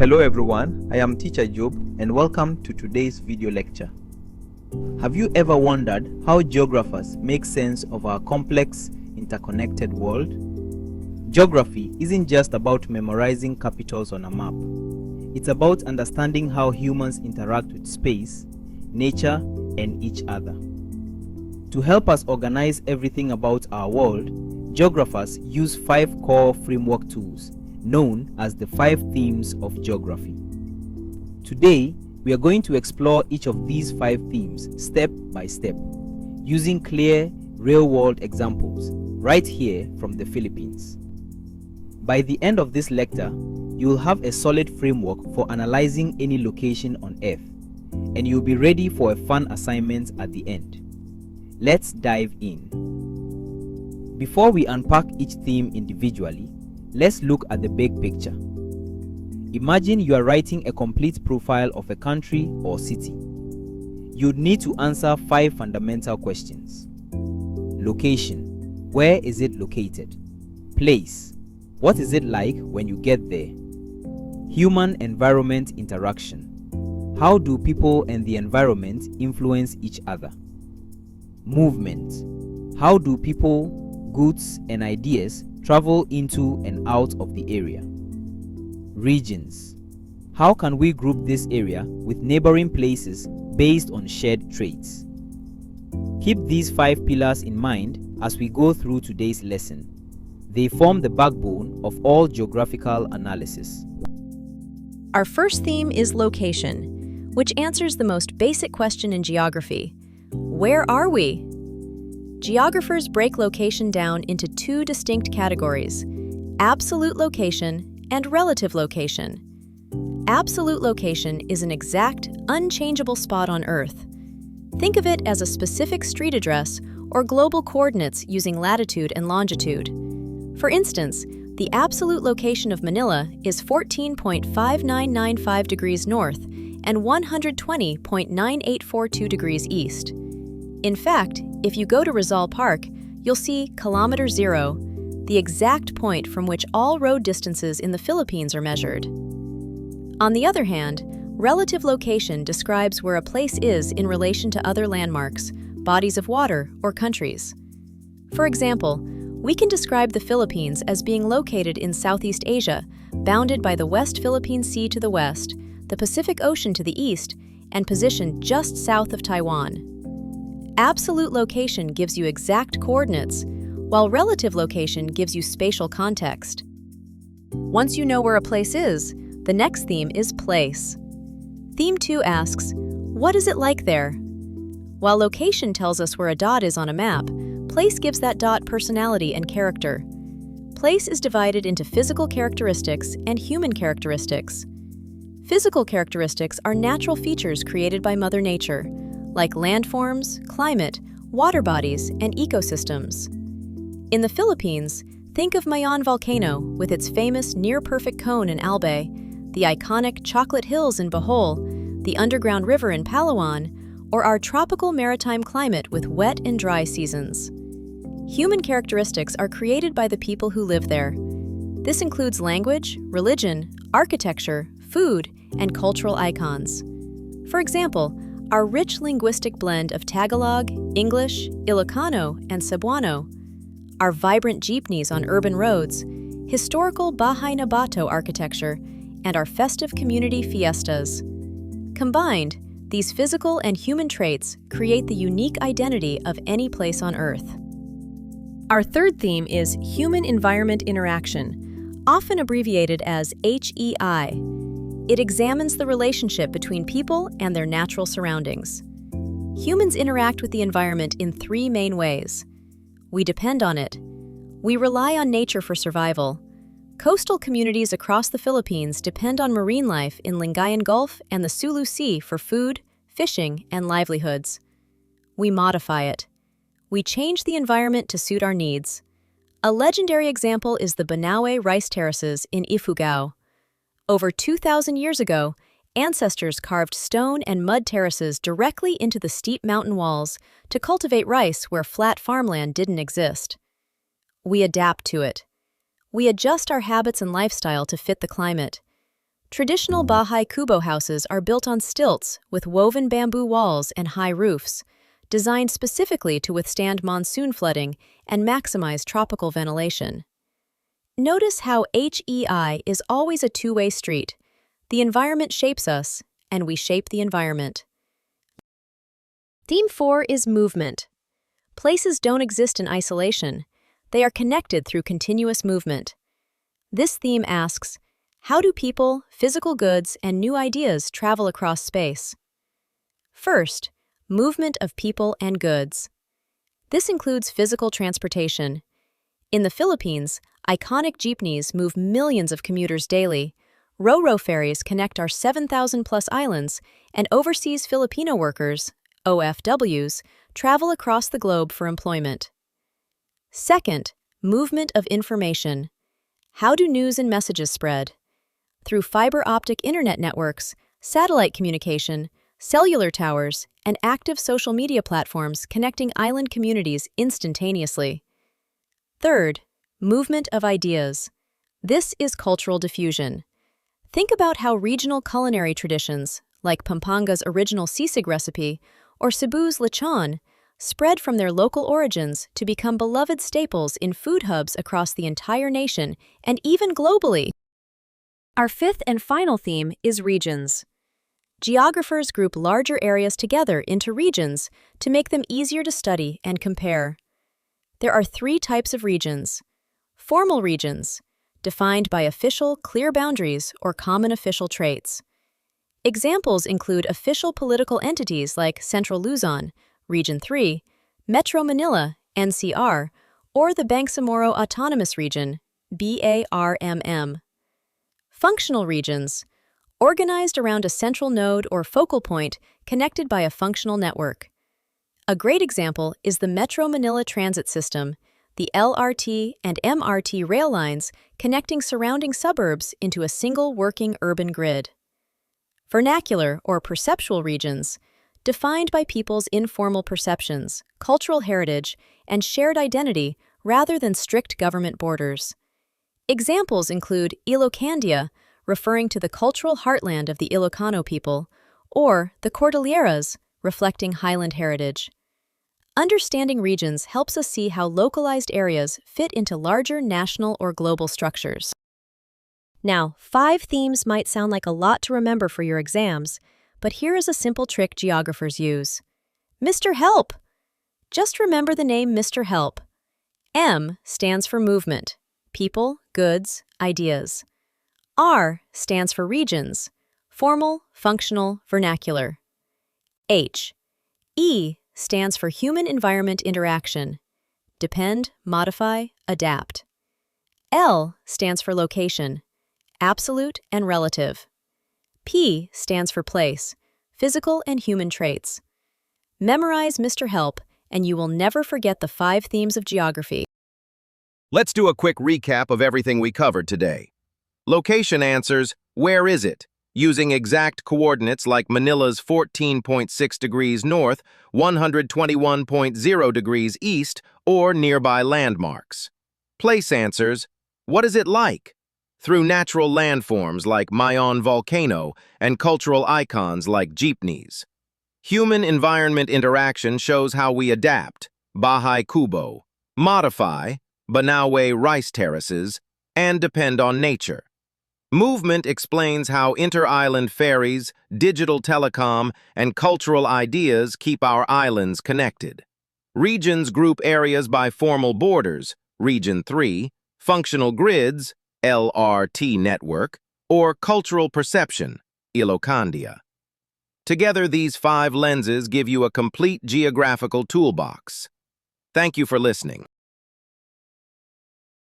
Hello everyone, I am Teacher Job and welcome to today's video lecture. Have you ever wondered how geographers make sense of our complex, interconnected world? Geography isn't just about memorizing capitals on a map. It's about understanding how humans interact with space, nature, and each other. To help us organize everything about our world, geographers use 5 core framework tools known as the 5 themes of geography. Today, we are going to explore each of these 5 themes step by step, using clear, real-world examples right here from the Philippines. By the end of this lecture, you will have a solid framework for analyzing any location on Earth, and you'll be ready for a fun assignment at the end. Let's dive in. Before we unpack each theme individually, let's look at the big picture. Imagine you are writing a complete profile of a country or city. You'd need to answer 5 fundamental questions. Location. Where is it located? Place. What is it like when you get there? Human-environment interaction. How do people and the environment influence each other? Movement. How do people, goods, and ideas travel into and out of the area? Regions. How can we group this area with neighboring places based on shared traits? Keep these 5 pillars in mind as we go through today's lesson. They form the backbone of all geographical analysis. Our first theme is location, which answers the most basic question in geography. Where are we? Geographers break location down into 2 distinct categories: absolute location and relative location. Absolute location is an exact, unchangeable spot on Earth. Think of it as a specific street address or global coordinates using latitude and longitude. For instance, the absolute location of Manila is 14.5995 degrees north and 120.9842 degrees east. In fact, if you go to Rizal Park, you'll see kilometer 0, the exact point from which all road distances in the Philippines are measured. On the other hand, relative location describes where a place is in relation to other landmarks, bodies of water, or countries. For example, we can describe the Philippines as being located in Southeast Asia, bounded by the West Philippine Sea to the west, the Pacific Ocean to the east, and positioned just south of Taiwan. Absolute location gives you exact coordinates, while relative location gives you spatial context. Once you know where a place is, the next theme is place. Theme 2 asks, what is it like there? While location tells us where a dot is on a map, place gives that dot personality and character. Place is divided into physical characteristics and human characteristics. Physical characteristics are natural features created by Mother Nature, like landforms, climate, water bodies, and ecosystems. In the Philippines, think of Mayon volcano with its famous near-perfect cone in Albay, the iconic Chocolate Hills in Bohol, the underground river in Palawan, or our tropical maritime climate with wet and dry seasons. Human characteristics are created by the people who live there. This includes language, religion, architecture, food, and cultural icons. For example, our rich linguistic blend of Tagalog, English, Ilocano, and Cebuano, our vibrant jeepneys on urban roads, historical Bahay na Bato architecture, and our festive community fiestas. Combined, these physical and human traits create the unique identity of any place on Earth. Our third theme is human-environment interaction, often abbreviated as HEI. It examines the relationship between people and their natural surroundings. Humans interact with the environment in 3 main ways. We depend on it. We rely on nature for survival. Coastal communities across the Philippines depend on marine life in Lingayen Gulf and the Sulu Sea for food, fishing, and livelihoods. We modify it. We change the environment to suit our needs. A legendary example is the Banawe rice terraces in Ifugao. Over 2,000 years ago, ancestors carved stone and mud terraces directly into the steep mountain walls to cultivate rice where flat farmland didn't exist. We adapt to it. We adjust our habits and lifestyle to fit the climate. Traditional Bahay Kubo houses are built on stilts with woven bamboo walls and high roofs, designed specifically to withstand monsoon flooding and maximize tropical ventilation. Notice how HEI is always a two-way street. The environment shapes us, and we shape the environment. Theme 4 is movement. Places don't exist in isolation. They are connected through continuous movement. This theme asks, how do people, physical goods, and new ideas travel across space? First, movement of people and goods. This includes physical transportation. In the Philippines, iconic jeepneys move millions of commuters daily. Ro-ro ferries connect our 7,000-plus islands, and overseas Filipino workers, OFWs, travel across the globe for employment. Second, movement of information. How do news and messages spread? Through fiber optic internet networks, satellite communication, cellular towers, and active social media platforms connecting island communities instantaneously. Third, movement of ideas. This is cultural diffusion. Think about how regional culinary traditions, like Pampanga's original sisig recipe or Cebu's lechon, spread from their local origins to become beloved staples in food hubs across the entire nation and even globally. Our fifth and final theme is regions. Geographers group larger areas together into regions to make them easier to study and compare. There are three types of regions. Formal regions, defined by official, clear boundaries or common official traits. Examples include official political entities like Central Luzon, Region 3, Metro Manila, NCR, or the Bangsamoro Autonomous Region, BARMM. Functional regions, organized around a central node or focal point connected by a functional network. A great example is the Metro Manila Transit System, the LRT and MRT rail lines connecting surrounding suburbs into a single working urban grid. Vernacular or perceptual regions, defined by people's informal perceptions, cultural heritage, and shared identity rather than strict government borders. Examples include Ilocandia, referring to the cultural heartland of the Ilocano people, or the Cordilleras, reflecting highland heritage. Understanding regions helps us see how localized areas fit into larger national or global structures. Now, 5 themes might sound like a lot to remember for your exams, but here is a simple trick geographers use. Mr. Help! Just remember the name Mr. Help. M stands for movement, people, goods, ideas. R stands for regions, formal, functional, vernacular. H. E stands for human-environment interaction, depend, modify, adapt. L stands for location, absolute and relative. P stands for place, physical and human traits. Memorize Mr. Help, and you will never forget the 5 themes of geography. Let's do a quick recap of everything we covered today. Location answers, where is it? Using exact coordinates like Manila's 14.6 degrees north, 121.0 degrees east, or nearby landmarks. Place answers, what is it like? Through natural landforms like Mayon Volcano and cultural icons like jeepneys. Human-environment interaction shows how we adapt, Bahay Kubo, modify, Banawe rice terraces, and depend on nature. Movement explains how inter-island ferries, digital telecom, and cultural ideas keep our islands connected. Regions group areas by formal borders, Region 3, functional grids, LRT network, or cultural perception, Ilocandia. Together, these 5 lenses give you a complete geographical toolbox. Thank you for listening.